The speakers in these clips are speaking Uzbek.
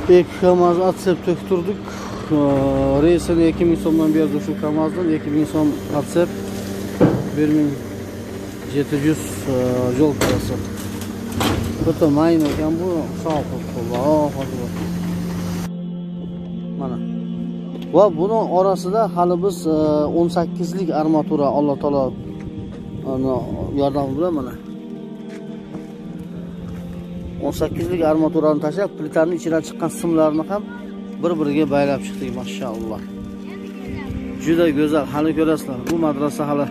2 KAMAZ atsep töktürdük. Reysini 2000 so'mdan berdi şu KAMAZdan. 2000 so'm atsep 1700 yol parası. Bıta mayın ekan bu. Sağ ol. Allohu akbar. Mana. Va bunun orasida hali biz 18lik armatura Alloh taolo yordami bilan mana 18lik armaturani tashlab, plitaning ichidan chiqqan simlarni ham bir-biriga baylab chiqdik, maşallah. Juda go'zal, hali ko'rasizlar. Bu madrasa hali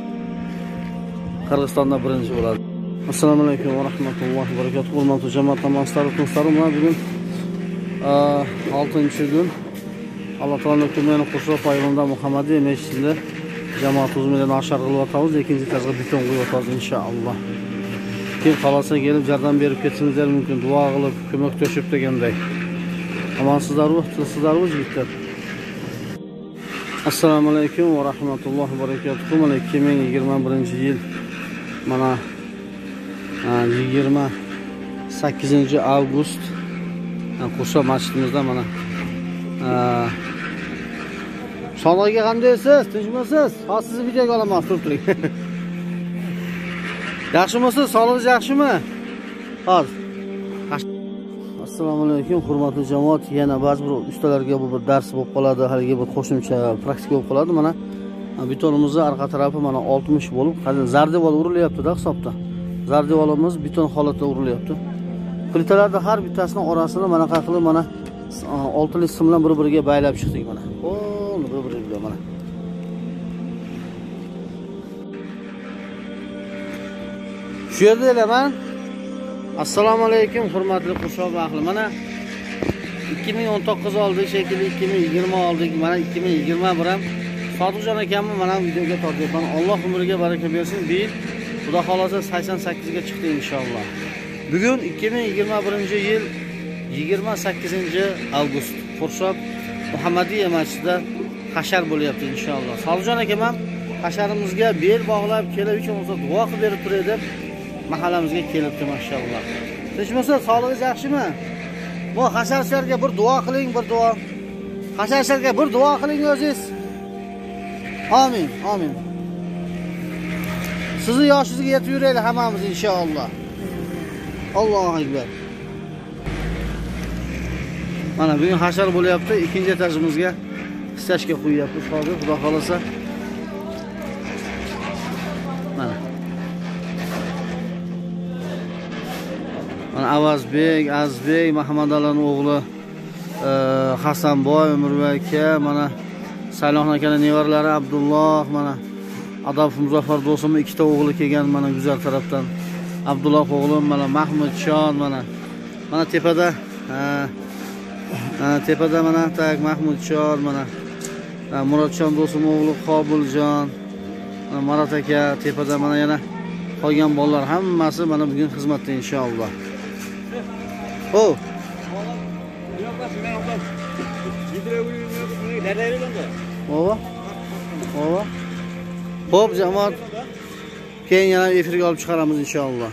Qirg'izistonda birinchi bo'ladi. Assalomu alaykum va rahmatullohi va barakatuh. Hurmatli jamoat namozdorlarim, bugun 6-kun Alloh taoloning hukmining Qur'on payg'ambar Muhammadiy masjidida jamoat uzumini nashar qilib o'tamiz. Ikkinchi etajga beton qo'yib o'tamiz inshaalloh. Kim qalasa kelib yordam berib ketsinizlar mumkin, duo qilib, ko'mak to'shib deganday. Amansizlar-ku, tilsizlar-ku yigitlar. Assalomu alaykum va rahmatullohi va barakatuh. Mana 2021-yil mana 28 avgust Qur'on masjidimizda mana Sog'ligiga qandaysiz? Tinchmisiz? Hozir sizni videoga olaman, turib turing. Yaxshimisiz? Sog'ligingiz yaxshimi? Hozir. Assalomu alaykum, hurmatli jamoat. Yana ba'zi bir ustalarga bu bir dars bo'lib qoladi, haligi bir qo'shimcha praktika bo'lib qoladi. Mana betonimizning orqa tarafi mana 60 bo'lib, hali zardevol urilyapti-da hisobda. Zardevolimiz beton holatda urilyapti. Plitalarda har bittasining orasini mana qilib mana 6 sim bilan bir-biriga baylab chiqdik mana. Qo'lni bir-biriga bilan mana. Shu yerda elaman. Assalomu alaykum, hurmatli Qur'on ahli. Mana 2019 oldik shekilli, 2020 oldik, mana 2021 ham Sodiqjon akamni mana videoga tortyapman. Alloh umriga baraka bersin. Bu yil Xudo xolasa 88 ga chiqdi inshaalloh. Bugun 2021-yil 28-avgust. Qur'on Muhammadiy masjidida hashar bo'lyapti inshaalloh. Sodiqjon akam ham hasharimizga bel bog'lab kelib uchun duo qilib berib turadi. Mahallamizga kelibdi maşallah. Tinchmisiz? Sog'ligingiz yaxshimi? Bu hasharlarga bir duo qiling, bir duo. Hasharlarga bir duo qiling o'zingiz. Amin, amin. Sizni yoshingizga yetib yuraylik hammamiz inshaalloh. Allohu akbar. Mana bugun hashar bo'lyapti. Ikkinchi etajimizga istashga qo'yyapmiz hozir, Xudo xolasa. Mana Avazbek, Azbek, Mahmadalarning o'g'li Hasanboy, Umurboy aka, mana Saloh akaning nevaralari Abdulloh, mana Adab Muzaffar do'stimning ikkita o'g'li kelgan mana güzel tarafdan. Abdulloh o'g'lim, mana Mahmudjon, mana tepada mana tak Mahmudjon, mana Murodjon do'stimning o'g'li Qobiljon, mana Marat aka tepada, mana yana qolgan bolalar hammasi mana bugun xizmatda inshaalloh. Oh. Ova. Xo'p, jamoat keyin yana efirga olib chiqaramiz inshaalloh.